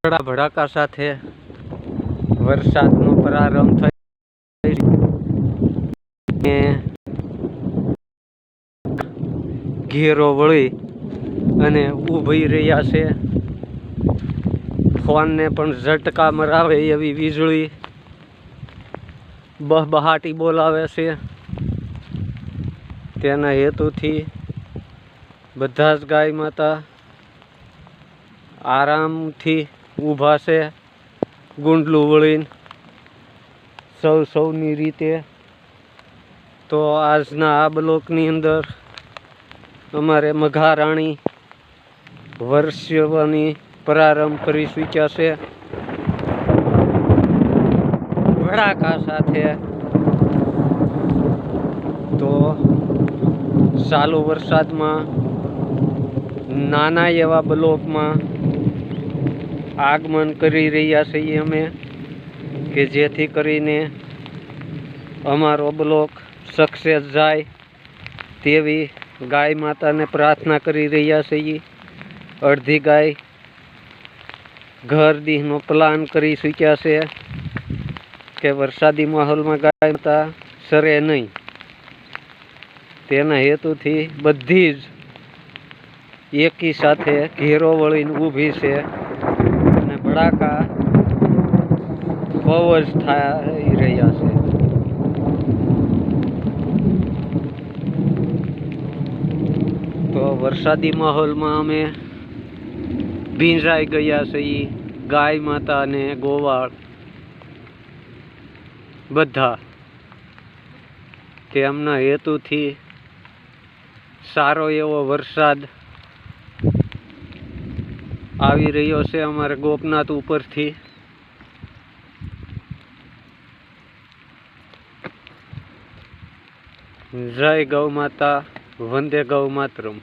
ભડાકા સાથે વરસાદનો પ્રારંભ થઈ ઘેરો વળી અને ઊભી રહ્યા છે. ફોનને પણ ઝટકા મરાવે એવી વીજળી બહબહાટી બોલાવે છે. તેના હેતુથી બધા જ ગાય માતા આરામથી ઊભા છે, ગુંડલું વળીને સૌની રીતે. તો આજના આ બ્લોકની અંદર અમારે મઘારાણી વર્ષવાની પ્રારંભ કરી ચૂક્યા છે. ભડાકા સાથે તો ચાલુ વરસાદમાં નાના એવા બ્લોકમાં આગમન કરી રહ્યા છીએ અમે, કે જેથી કરીને અમારો બ્લોક સક્સેસ જાય તેવી ગાય માતાને પ્રાર્થના કરી રહ્યા છીએ. અડધી ગાય ઘર દીહનો પ્લાન કરી ચૂક્યા છે કે વરસાદી માહોલમાં ગાય માતા સરે નહીં. તેના હેતુથી બધી જ એકી સાથે ઘેરો વળીને ઊભી છે અને ભડાકા બહુ જ થઈ રહ્યા છે. તો વરસાદી માહોલમાં અમે ભીંજાઈ ગયા છીએ, ગાય માતા અને ગોવાળ બધા. તેમના હેતુથી સારો એવો વરસાદ આવી રહ્યો છે અમારે ગોપનાથ ઉપરથી. જય ગૌ માતા, વંદે ગૌ માતરમ.